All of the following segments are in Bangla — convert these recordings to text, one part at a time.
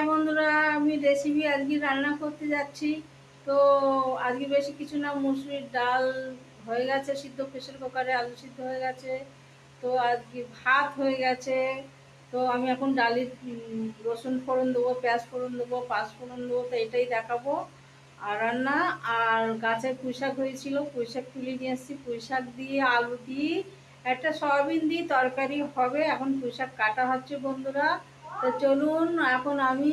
বন্ধুরা, আমি রেসিপি আজকে রান্না করতে যাচ্ছি। তো আজকে বেশি কিছু না, মুসুরির ডাল হয়ে গেছে সিদ্ধ, প্রেসার কুকারে আলু সিদ্ধ হয়ে গেছে। তো আজকে ভাত হয়ে গেছে। তো আমি এখন ডালের রসুন ফোড়ন দেবো, পেঁয়াজ ফোড়ন দেবো, পাঁচ ফোড়ন দেবো, তো এটাই দেখাবো। আর রান্না, আর গাছে পুঁই শাক হয়েছিল, পুঁই শাক তুলে নিয়ে এসেছি। পুঁই শাক দিয়ে আলু দিয়ে একটা সয়াবিন দিয়ে তরকারি হবে। এখন পুঁই শাক কাটা হচ্ছে বন্ধুরা। তো চলুন এখন আমি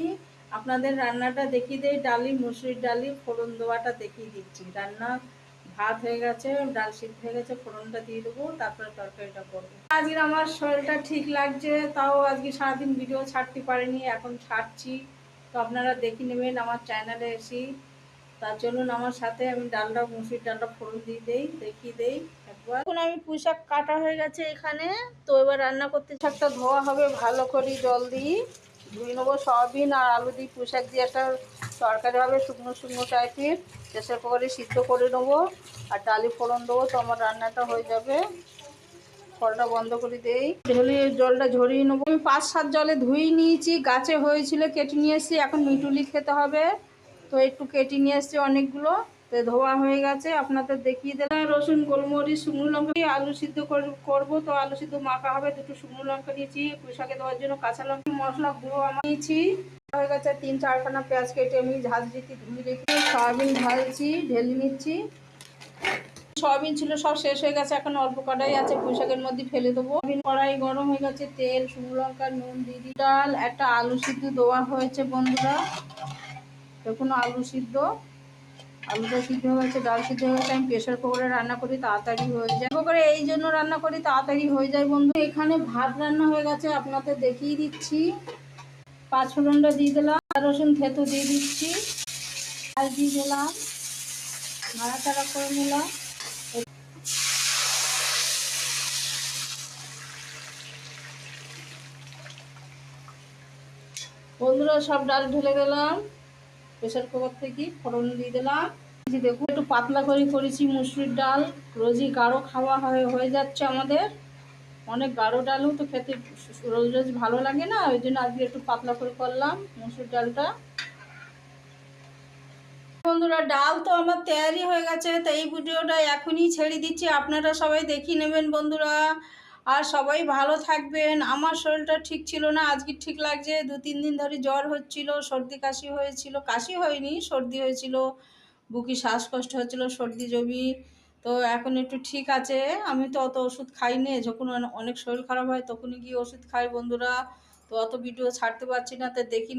আপনাদের রান্নাটা দেখিয়ে দিই। মুসুরির ডালি ফোড়ন দেওয়াটা দেখিয়ে দিচ্ছি। রান্না ভাত হয়ে গেছে, ডাল সিদ্ধ হয়ে গেছে, ফোড়নটা দিয়ে দেবো, তারপরে তরকারিটা করবো। আজকে আমার শরীরটা ঠিক লাগছে, তাও আজকে সারাদিন ভিডিও ছাড়তে পারিনি, এখন ছাড়ছি। তো আপনারা দেখে নেবেন আমার চ্যানেলে এসে। তা চলুন আমার সাথে, আমি মুসুরির ডালটা ফোড়ন দিয়ে দেই, দেখিয়ে দেই একবার। এখন আমি পুঁই শাক কাটা হয়ে গেছে এখানে। তো এবার রান্না করতে, শাকটা ধোয়া হবে ভালো করে, জল দিয়ে ধুয়ে নেবো। সয়াবিন আর আলু দিয়ে পুঁই শাক দিয়ে একটা তরকারি হবে, শুকনো শুকনো টাইপের। প্রেসার কুকারে সিদ্ধ করে নেবো আর ডালি ফোড়ন দেবো, তো আমার রান্নাটা হয়ে যাবে। কলটা বন্ধ করে দেই, জলটা ঝরিয়ে নেবো। আমি 5-7 জলে ধুয়ে নিয়েছি, গাছে হয়েছিল, কেটে নিয়ে এসেছি। এখন মিটুলি খেতে হবে, তো একটু কেটে নিয়ে এসেছি অনেকগুলো। তো ধোয়া হয়ে গেছে, আপনাদের দেখিয়ে দিলাম। রসুন, গোলমরিচ, শুকনো লঙ্কা দিয়ে আলু সিদ্ধ করবো। তো আলু সিদ্ধ মাখা হবে। দুটো শুকনো লঙ্কা নিয়েছি, পুঁই শাকে দেওয়ার জন্য কাঁচা লঙ্কা, মশলা গুঁড়ো আমার নিয়েছি। হয়ে গেছে 3-4খানা পেঁয়াজ কেটে আমি ঝাঁজ দিতে ধুয়ে রেখে সয়াবিন ঢালছি, ঢেলে নিচ্ছি। সয়াবিন ছিল সব শেষ হয়ে গেছে, এখন অল্প কড়াই আছে, পুঁই শাকের মধ্যে ফেলে দেবো। কড়াই গরম হয়ে গেছে, তেল, শুকনো লঙ্কা, নুন দিয়ে দিই। ডাল, একটা আলু সিদ্ধ দেওয়া হয়েছে বন্ধুরা। দেখুন আলুটা সিদ্ধ হয়ে গেছে, ডাল সিদ্ধ হয়ে গেছে। আমি প্রেসার কুকারে রান্না করি, তাড়াতাড়ি হয়ে যায়। কুকারে এই জন্য রান্না করি, তাড়াতাড়ি হয়ে যায় বন্ধু। এখানে ভাত রান্না হয়ে গেছে, আপনাদের দেখিয়ে দিচ্ছি। পাঁচ ফোড়নটা দিয়ে দিলাম, আর রসুন থেতো দিয়ে দিচ্ছি, আর দিয়ে দিলাম, নাড়াচাড়া করে নিলাম। বন্ধুরা, সব ডাল ঢেলে দিলাম প্রেসার কুকার থেকে, ফোড়ন দিয়ে দিলাম। দেখুন একটু পাতলা করে করেছি মুসুরির ডাল, রোজই গাঢ় খাওয়া হয়ে যাচ্ছে আমাদের। অনেক গাঢ় ডালও তো খেতে রোজ রোজ ভালো লাগে না, ওই জন্য আজকে একটু পাতলা করে করলাম মুসুর ডালটা। বন্ধুরা, ডাল তো আমার তৈরি হয়ে গেছে, তো এই ভিডিওটা এখনই ছেড়ে দিচ্ছি, আপনারা সবাই দেখিয়ে নেবেন বন্ধুরা। আর সবাই ভালো থাকবেন। আমার শরীরটা ঠিক ছিল না, আজকে ঠিক লাগছে। 2-3 দিন ধরে জ্বর হচ্ছিল, সর্দি কাশি হয়েছিল, কাশি হয়নি, সর্দি হয়েছিল, বুকে শ্বাসকষ্ট হচ্ছিল, সর্দি জমি। তো এখন একটু ঠিক আছে। আমি তো অত ওষুধ খাইনি, যখন অনেক শরীর খারাপ হয় তখনই গিয়ে ওষুধ খাই বন্ধুরা। তো অত ভিডিও ছাড়তে পারছি না, তো দেখি